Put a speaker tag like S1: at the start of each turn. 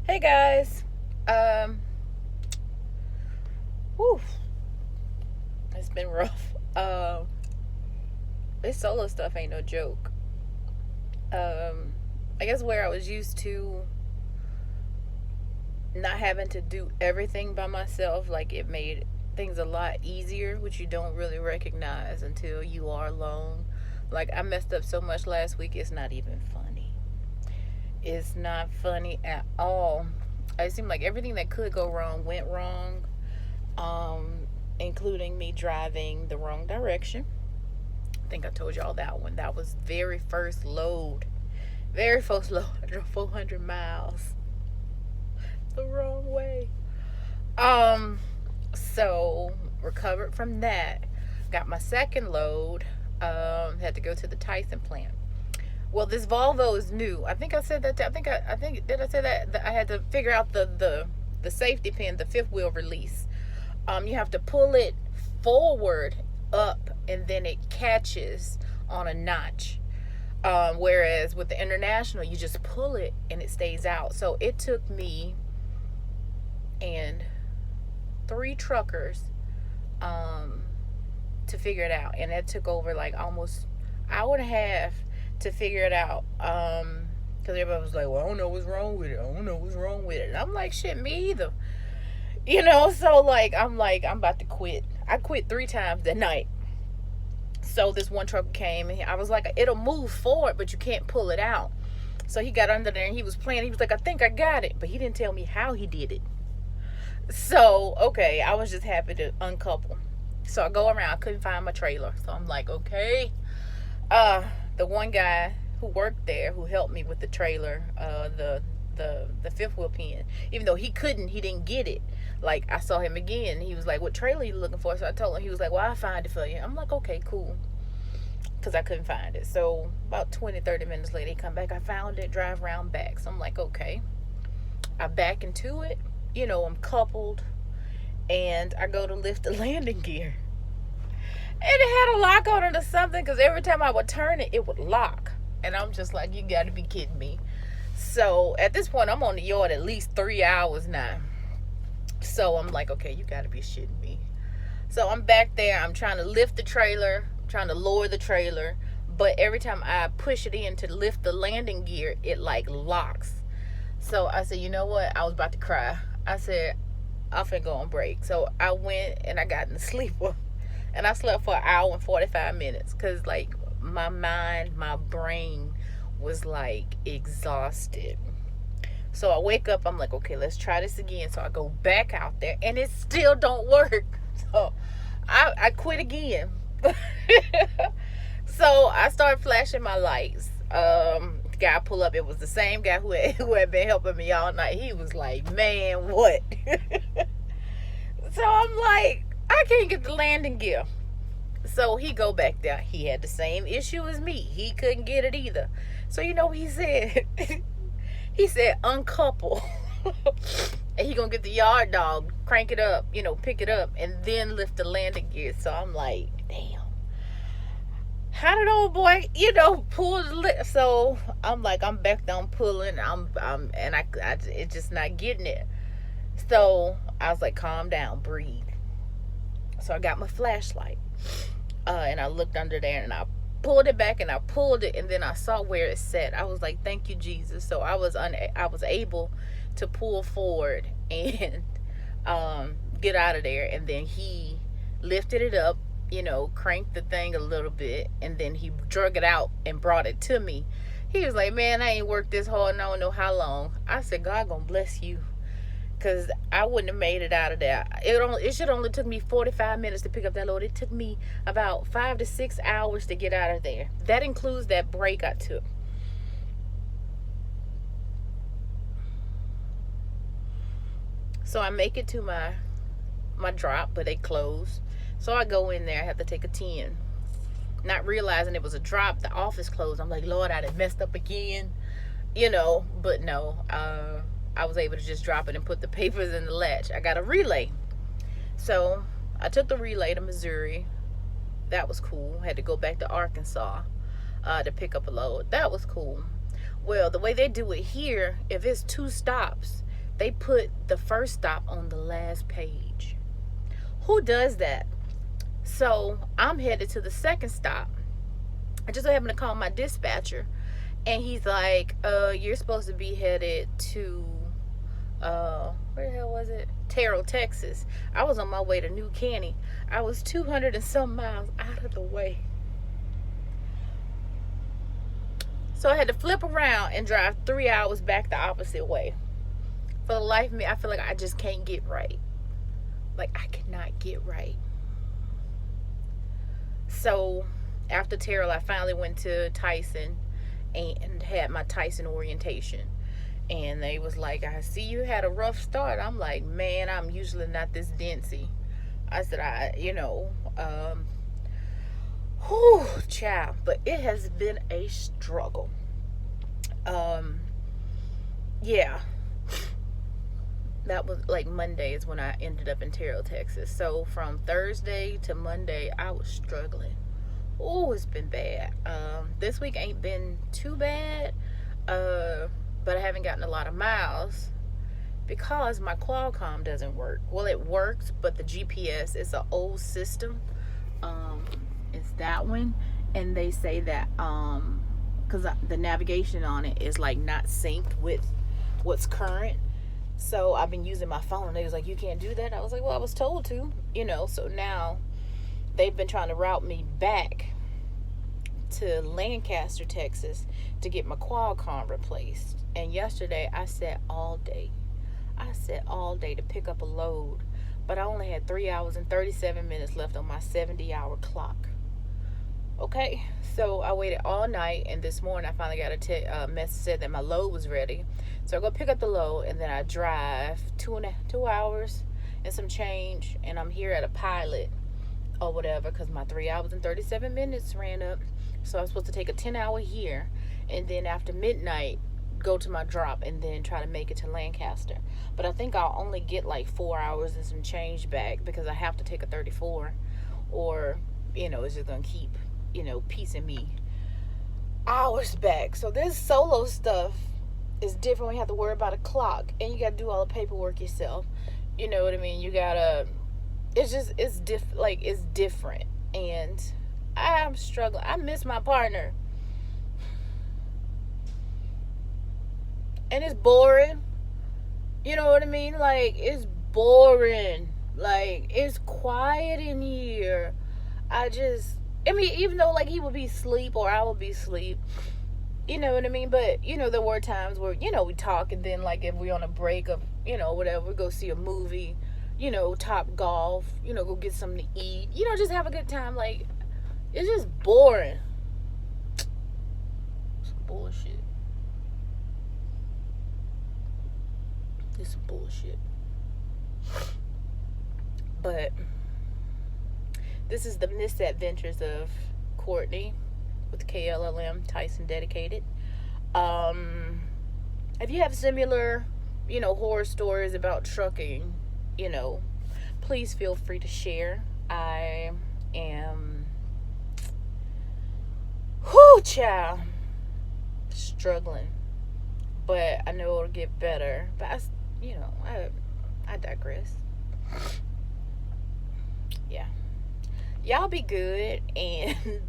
S1: Hey guys. Um whew, it's been rough. This solo stuff ain't no joke. Um I guess where I was used to not having to do everything by myself, like it made things a lot easier, which you don't really recognize until you are alone. Like I messed up so much last week, it's not even funny. It's not funny at all. It seemed like everything that could go wrong went wrong, including me driving the wrong direction. I think I told y'all that one. That was very first load. Very first load. I drove 400 miles the wrong way. Um, so recovered from that. Got my second load. Had to go to the Tyson plant. Well, this Volvo is new. I think I said that. I think did I say that I had to figure out the safety pin, the fifth wheel release. You have to pull it forward up, and then it catches on a notch. Whereas with the International, you just pull it and it stays out. So it took me and three truckers um, to figure it out, and that took over like almost hour and a half to figure it out. Because everybody was like, "Well, I don't know what's wrong with it. I don't know what's wrong with it." And I'm like, "Shit, me either." So I'm about to quit. I quit 3 times that night. So this one truck came, and I was like, "It'll move forward, but you can't pull it out." So he got under there and he was playing. He was like, "I think I got it," but he didn't tell me how he did it. So okay, I was just happy to uncouple. So I go around. I couldn't find my trailer, so I'm like, okay. The one guy who worked there, who helped me with the trailer, the fifth wheel pin, even though he didn't get it. Like I saw him again. He was like, "What trailer are you looking for?" So I told him. He was like, "Well, I'll find it for you." I'm like, "Okay, cool," because I couldn't find it. So about 20-30 minutes later, he come back. I found it. Drive around back. So I'm like, okay. I back into it. I'm coupled, and I go to lift the landing gear, and it had a lock on it or something, because every time I would turn it, it would lock. And I'm just like, you got to be kidding me. So at this point, I'm on the yard at least 3 hours now. So I'm like, okay, you got to be shitting me. So I'm back there. I'm trying to lift the trailer, trying to lower the trailer. But every time I push it in to lift the landing gear, it like locks. So I said, you know what? I was about to cry. I said, I'm finna go on break. So I went and I got in the sleeper. And I slept for an hour and 45 minutes. Because like my mind, my brain was like exhausted. So I wake up, I'm like, okay, let's try this again. So I go back out there and it still don't work. So I quit again. So I started flashing my lights. The guy pull up, it was the same guy who had been helping me all night. He was like, "Man, what?" So I'm like, I can't get the landing gear. So he go back there. He had the same issue as me. He couldn't get it either. So you know what he said? He said, uncouple. And he gonna get the yard dog, crank it up, pick it up, and then lift the landing gear. So I'm like, damn. How did old boy, pull the lift? So I'm like, I'm back down pulling. And I it's just not getting it. So I was like, calm down, breathe. So I got my flashlight, and I looked under there, and I pulled it back, and I pulled it, and then I saw where it sat. I was like, thank you, Jesus. So I was able to pull forward and get out of there. And then he lifted it up, cranked the thing a little bit, and then he drug it out and brought it to me. He was like, "Man, I ain't worked this hard and I don't know how long." I said, "God gonna bless you." Because I wouldn't have made it out of there. It should only took me 45 minutes to pick up that load. It took me about 5 to 6 hours to get out of there. That includes that break I took. So I make it to my drop, but they closed. So I go in there. I have to take a 10. Not realizing it was a drop. The office closed. I'm like, Lord, I done messed up again. But no. I was able to just drop it and put the papers in the latch. I got a relay. So I took the relay to Missouri. That was cool. Had to go back to Arkansas to pick up a load. That was cool. Well, the way they do it here, if it's 2 stops, they put the first stop on the last page. Who does that? So I'm headed to the second stop. I just happened to call my dispatcher, and he's like, you're supposed to be headed to, where the hell was it? Terrell, Texas. I was on my way to New Caney. I was 200 and some miles out of the way. So I had to flip around and drive 3 hours back the opposite way. For the life of me, I feel like I just can't get right. Like, I cannot get right. So after Terrell, I finally went to Tyson and had my Tyson orientation. And they was like, I see you had a rough start. I'm like, man, I'm usually not this dincy. I said, whew, child. But it has been a struggle. Yeah. That was like Monday is when I ended up in Terrell, Texas. So from Thursday to Monday, I was struggling. Oh, it's been bad. This week ain't been too bad. But I haven't gotten a lot of miles because my Qualcomm doesn't work. Well, it works, but the GPS is an old system. It's that one, and they say that because the navigation on it is like not synced with what's current. So I've been using my phone. They was like, you can't do that. I was like, well, I was told to, So now they've been trying to route me back to Lancaster, Texas to get my Qualcomm replaced. And yesterday I sat all day to pick up a load, but I only had 3 hours and 37 minutes left on my 70-hour clock. Okay, so I waited all night, and this morning I finally got a message said that my load was ready. So I go pick up the load, and then I drive 2 hours and some change, and I'm here at a pilot or whatever because my 3 hours and 37 minutes ran up. So I was supposed to take a 10-hour here, and then after midnight go to my drop, and then try to make it to Lancaster. But I think I'll only get like 4 hours and some change back because I have to take a 34, or it's just gonna keep piecing me hours back. So this solo stuff is different when you have to worry about a clock and you gotta do all the paperwork yourself. You know what I mean? You gotta, it's different, and I'm struggling. I miss my partner, and it's boring. You know what I mean? Like, it's boring. Like, it's quiet in here. Even though like he would be asleep or I would be asleep, you know what I mean? But there were times where we talk, and then like if we're on a break of whatever, we go see a movie, Top Golf, go get something to eat, just have a good time. Like, it's just boring. Some bullshit. It's some bullshit. But this is the Misadventures of Courtney with KLLM, Tyson dedicated. If you have similar, horror stories about trucking, please feel free to share. I am, child, struggling, but I know it'll get better. But I digress. Yeah. Y'all be good, and